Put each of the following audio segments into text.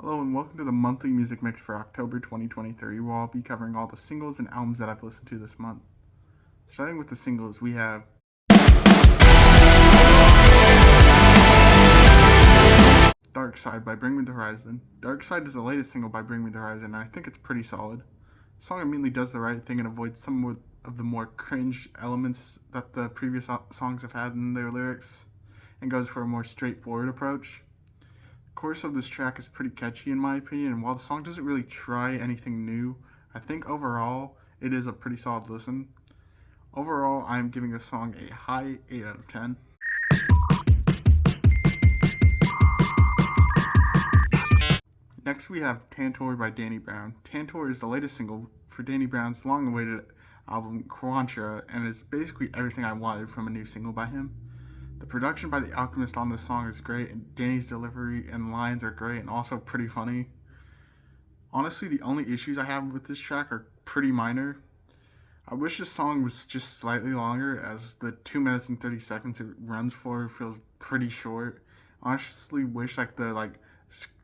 Hello and welcome to the monthly music mix for October 2023, where I'll be covering all the singles and albums that I've listened to this month. Starting with the singles, we have DArkside by Bring Me the Horizon. DArkside is the latest single by Bring Me the Horizon, and I think it's pretty solid. The song immediately does the right thing and avoids some of the more cringe elements that the previous songs have had in their lyrics, and goes for a more straightforward approach. The chorus of this track is pretty catchy in my opinion, and while the song doesn't really try anything new, I think overall it is a pretty solid listen. Overall, I am giving this song a high 8 out of 10. Next we have Tantor by Danny Brown. Tantor is the latest single for Danny Brown's long-awaited album Quantra, and is basically everything I wanted from a new single by him. The production by The Alchemist on this song is great, and Danny's delivery and lines are great and also pretty funny. Honestly, the only issues I have with this track are pretty minor. I wish this song was just slightly longer, as the 2 minutes and 30 seconds it runs for feels pretty short. I honestly wish the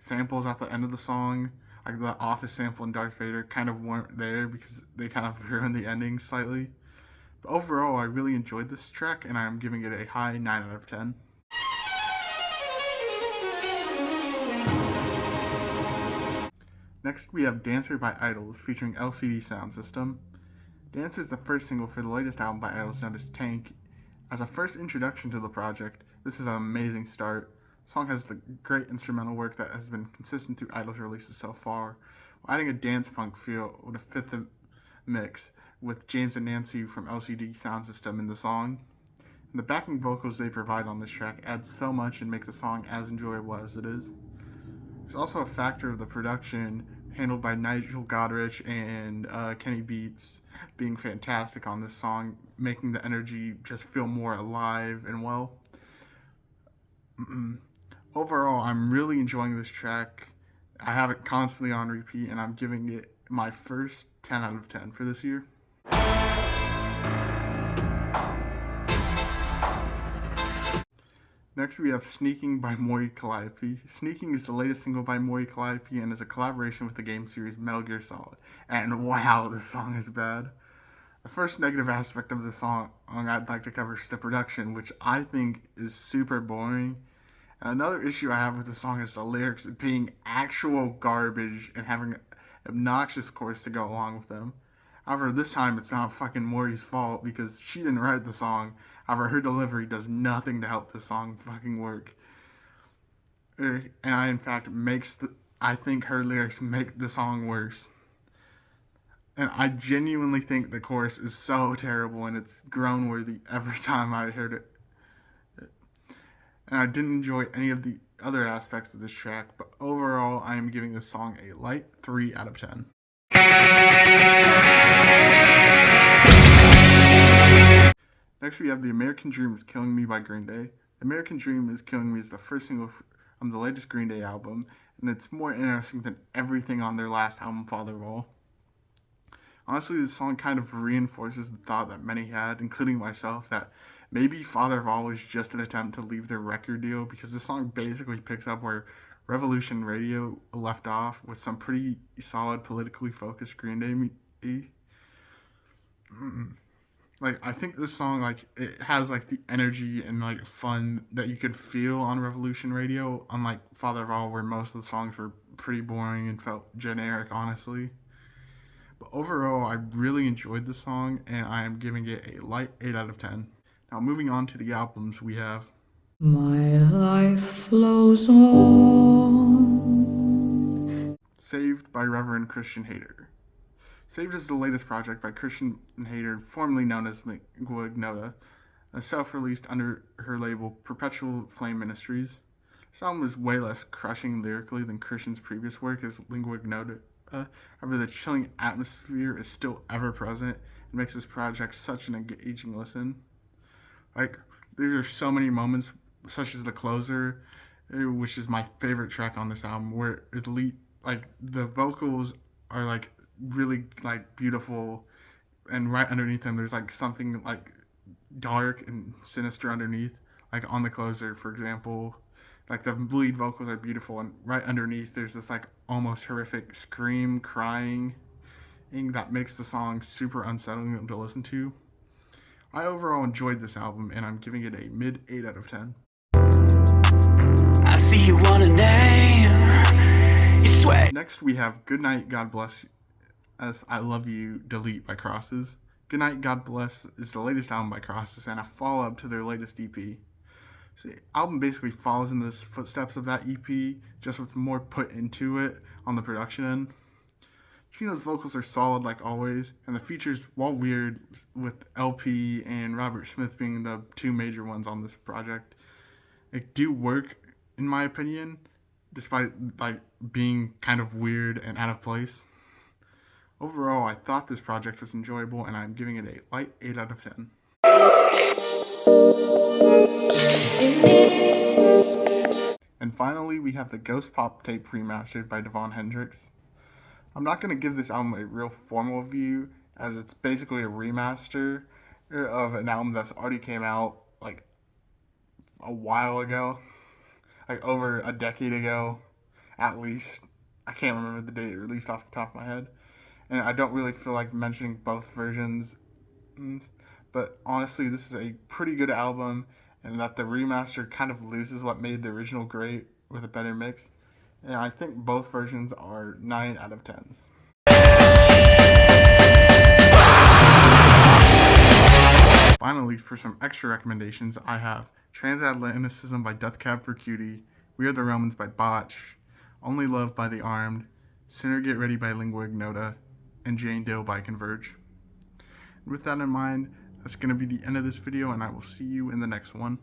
samples at the end of the song, like the Office sample and Darth Vader, kind of weren't there because they kind of ruined the ending slightly. But overall, I really enjoyed this track, and I am giving it a high 9 out of 10. Next, we have Dancer by Idols, featuring LCD Soundsystem. Dancer is the first single for the latest album by Idols, known as Tank. As a first introduction to the project, this is an amazing start. The song has the great instrumental work that has been consistent through Idols releases so far, while adding a dance punk feel to fit the mix, with James and Nancy from LCD Soundsystem in the song. And the backing vocals they provide on this track add so much and make the song as enjoyable as it is. There's also a factor of the production handled by Nigel Godrich and Kenny Beats being fantastic on this song, making the energy just feel more alive and well. Overall, I'm really enjoying this track. I have it constantly on repeat, and I'm giving it my first 10 out of 10 for this year. Next we have Sneaking by Mori Calliope. Sneaking is the latest single by Mori Calliope and is a collaboration with the game series Metal Gear Solid. And wow, this song is bad. The first negative aspect of the song I'd like to cover is the production, which I think is super boring. And another issue I have with the song is the lyrics being actual garbage and having an obnoxious chorus to go along with them. However, this time it's not fucking Mori's fault because she didn't write the song. However, her delivery does nothing to help the song fucking work. And I think her lyrics make the song worse. And I genuinely think the chorus is so terrible, and it's groan worthy every time I heard it. And I didn't enjoy any of the other aspects of this track, but overall I am giving this song a light 3 out of 10. Next we have The American Dream is Killing Me by Green Day. The American Dream is Killing Me is the first single from the latest Green Day album, and it's more interesting than everything on their last album, Father of All. Honestly, this song kind of reinforces the thought that many had, including myself, that maybe Father of All was just an attempt to leave their record deal, because this song basically picks up where Revolution Radio left off, with some pretty solid politically focused Green Day. I think this song, it has, the energy and, fun that you could feel on Revolution Radio, unlike Father of All, where most of the songs were pretty boring and felt generic, honestly. But overall, I really enjoyed the song, and I am giving it a light 8 out of 10. Now, moving on to the albums, we have My Life Flows On, Saved by Reverend Kristin Hayter. Saved is the latest project by Kristin Hayter, formerly known as Goodnight, self-released under her label Perpetual Flame Ministries. This album is way less crushing lyrically than Kristin's previous work as Goodnight. However, the chilling atmosphere is still ever present and makes this project such an engaging listen. There are so many moments, such as the closer, which is my favorite track on this album, where the vocals are really beautiful, and right underneath them there's something dark and sinister underneath, on the closer, for example. Like the lead vocals are beautiful, and right underneath there's this like almost horrific scream crying that makes the song super unsettling to listen to. I overall enjoyed this album, and I'm giving it a mid 8 out of 10. I see you want a name. You sweat. Next we have Goodnight, God Bless Us, I Love You, Delete by Crosses. Goodnight, God Bless is the latest album by Crosses and a follow-up to their latest EP. So the album basically follows in the footsteps of that EP, just with more put into it on the production end. Chino's vocals are solid like always, and the features, while weird, with LP and Robert Smith being the two major ones on this project, do work in my opinion, despite like being kind of weird and out of place. Overall, I thought this project was enjoyable, and I'm giving it a light 8 out of 10. And finally, we have the Ghost Pop tape remastered by Devon Hendryx. I'm not going to give this album a real formal review, as it's basically a remaster of an album that's already came out like a while ago, like over a decade ago, at least. I can't remember the date it released off the top of my head, and I don't really feel like mentioning both versions, but honestly, this is a pretty good album, and that the remaster kind of loses what made the original great with a better mix. And I think both versions are 9 out of 10s. Finally, for some extra recommendations, I have Transatlanticism by Death Cab for Cutie, We Are the Romans by Botch, Only Love by The Armed, Sinner Get Ready by Lingua Ignota, and Jane Doe by Converge. And with that in mind, that's going to be the end of this video, and I will see you in the next one.